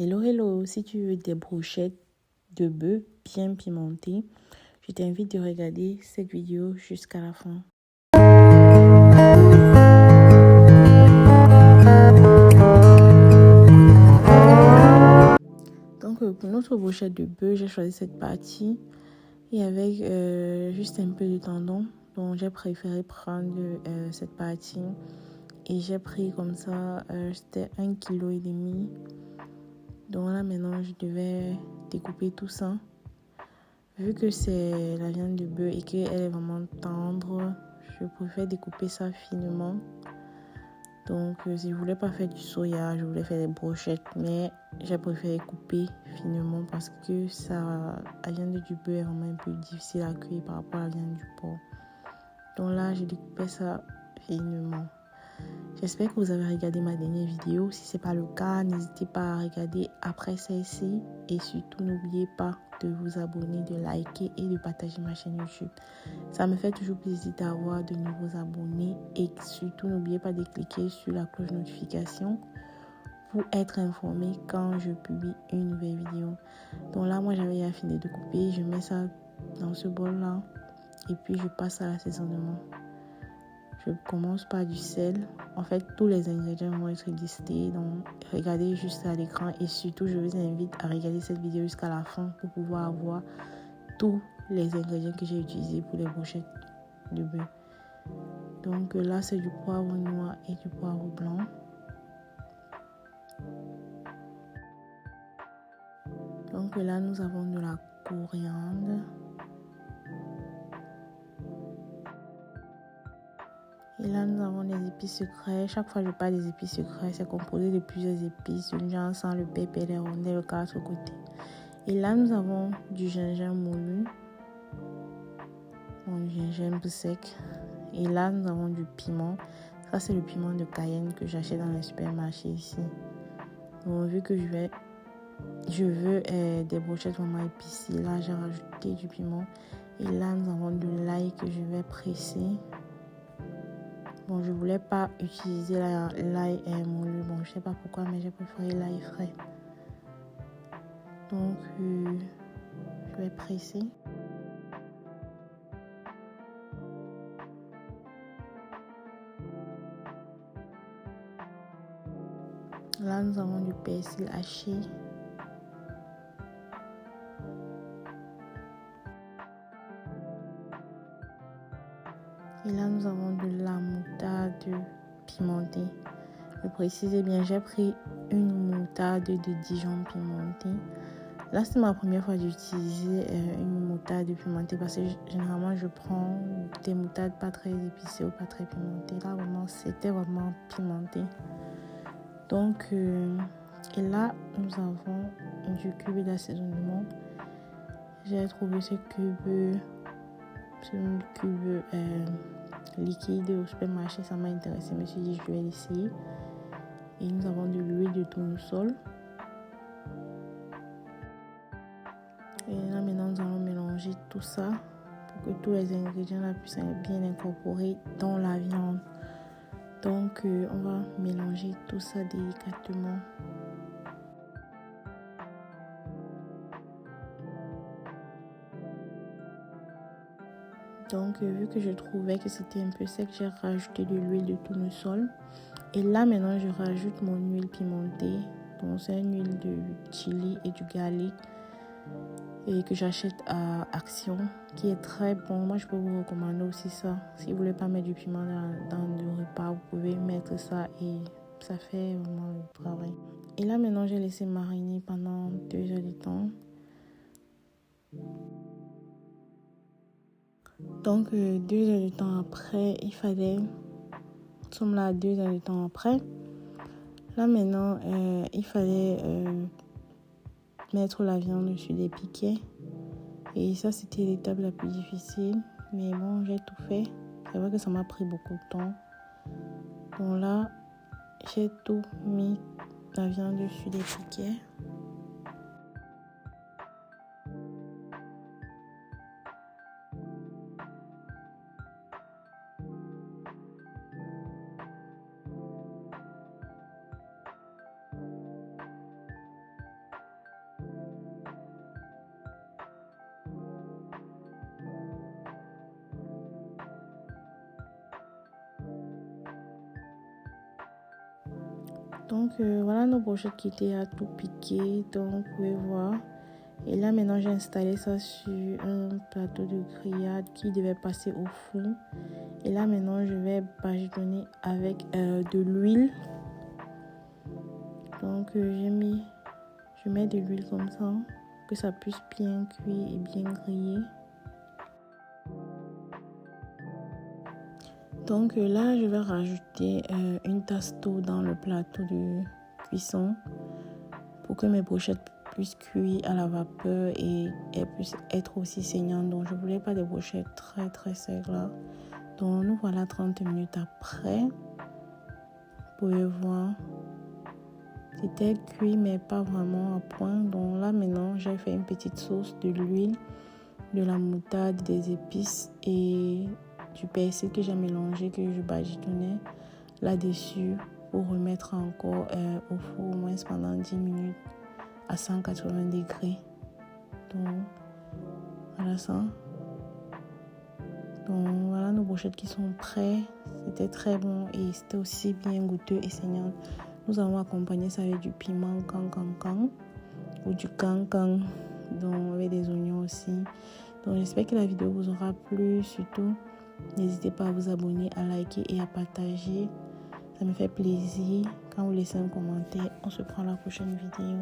Hello, hello, si tu veux des brochettes de bœuf bien pimentées, je t'invite à regarder cette vidéo jusqu'à la fin. Donc pour notre brochette de bœuf, j'ai choisi cette partie et avec juste un peu de tendon. Donc j'ai préféré prendre cette partie et j'ai pris comme ça, c'était 1,5 kg. Donc là maintenant je devais découper tout ça. Vu que c'est la viande de bœuf et qu'elle est vraiment tendre, je préfère découper ça finement. Donc si je voulais pas faire du soya, je voulais faire des brochettes, mais j'ai préféré couper finement parce que la viande du bœuf est vraiment un peu difficile à cuire par rapport à la viande du porc. Donc là, j'ai découpé ça finement. J'espère que vous avez regardé ma dernière vidéo. Si ce n'est pas le cas, n'hésitez pas à regarder après celle-ci. Et surtout, n'oubliez pas de vous abonner, de liker et de partager ma chaîne YouTube. Ça me fait toujours plaisir d'avoir de nouveaux abonnés. Et surtout, n'oubliez pas de cliquer sur la cloche de notification pour être informé quand je publie une nouvelle vidéo. Donc là, moi, j'avais fini de couper. Je mets ça dans ce bol-là. Et puis, je passe à l'assaisonnement. Je commence par du sel. En fait, tous les ingrédients vont être listés. Donc, regardez juste à l'écran. Et surtout, je vous invite à regarder cette vidéo jusqu'à la fin pour pouvoir avoir tous les ingrédients que j'ai utilisés pour les brochettes de bœuf. Donc là, c'est du poivre noir et du poivre blanc. Donc là, nous avons de la coriandre. Et là, nous avons des épices secrets. Chaque fois que je parle des épices secrets, c'est composé de plusieurs épices. Une genre sans le pépé, les rondelles, le quatre côtés. Et là, nous avons du gingembre moulu. Du gingembre sec. Et là, nous avons du piment. Ça, c'est le piment de Cayenne que j'achète dans les supermarchés ici. Donc, vu que je veux des brochettes vraiment épicées, là, j'ai rajouté du piment. Et là, nous avons de l'ail que je vais presser. Bon, je voulais pas utiliser l'ail moulu. Bon, je sais pas pourquoi, mais j'ai préféré l'ail frais. Donc, je vais presser. Là, nous avons du persil haché. Et là, nous avons de la moutarde pimentée. Je précise bien, j'ai pris une moutarde de Dijon pimentée. Là, c'est ma première fois d'utiliser une moutarde pimentée parce que généralement, je prends des moutardes pas très épicées ou pas très pimentées. Là, vraiment, c'était vraiment pimenté. Donc, et là, nous avons du cube d'assaisonnement. J'ai trouvé ce cube liquide au supermarché, ça m'a intéressé. Je me suis dit, je vais l'essayer. Et nous avons de l'huile de tournesol. Et là, maintenant, nous allons mélanger tout ça pour que tous les ingrédients là puissent être bien incorporés dans la viande. Donc, on va mélanger tout ça délicatement. Donc, vu que je trouvais que c'était un peu sec, j'ai rajouté de l'huile de tournesol. Et là, maintenant, je rajoute mon huile pimentée. Donc, c'est une huile de chili et du garlic. Et que j'achète à Action, qui est très bon. Moi, je peux vous recommander aussi ça. Si vous voulez pas mettre du piment dans le repas, vous pouvez mettre ça et ça fait vraiment le travail. Et là, maintenant, j'ai laissé mariner pendant 2 heures de temps. Donc, 2 heures de temps après, nous sommes là 2 heures de temps après. Là, maintenant, il fallait mettre la viande sur des piquets. Et ça, c'était l'étape la plus difficile. Mais bon, j'ai tout fait. C'est vrai que ça m'a pris beaucoup de temps. Donc là, j'ai tout mis la viande sur des piquets. Donc voilà nos brochettes qui étaient à tout piquer, donc vous pouvez voir. Et là maintenant j'ai installé ça sur un plateau de grillade qui devait passer au four. Et là maintenant je vais badigeonner avec de l'huile. Donc je mets de l'huile comme ça, que ça puisse bien cuire et bien griller. Donc là je vais rajouter une tasse d'eau dans le plateau de cuisson pour que mes brochettes puissent cuire à la vapeur et elles puissent être aussi saignantes. Donc je voulais pas des brochettes très très secs là. Donc nous voilà 30 minutes après. Vous pouvez voir. C'était cuit mais pas vraiment à point. Donc là maintenant j'ai fait une petite sauce, de l'huile, de la moutarde, des épices et du persil que j'ai mélangé, que je badigeonnais là-dessus pour remettre encore au four au moins pendant 10 minutes à 180 degrés. Donc voilà ça. Donc voilà nos brochettes qui sont prêtes. C'était très bon et c'était aussi bien goûteux et saignant. Nous allons accompagner ça avec du piment kang ou du kang, donc avec des oignons aussi. Donc j'espère que la vidéo vous aura plu. Surtout, n'hésitez pas à vous abonner, à liker et à partager. Ça me fait plaisir quand vous laissez un commentaire. On se prend à la prochaine vidéo.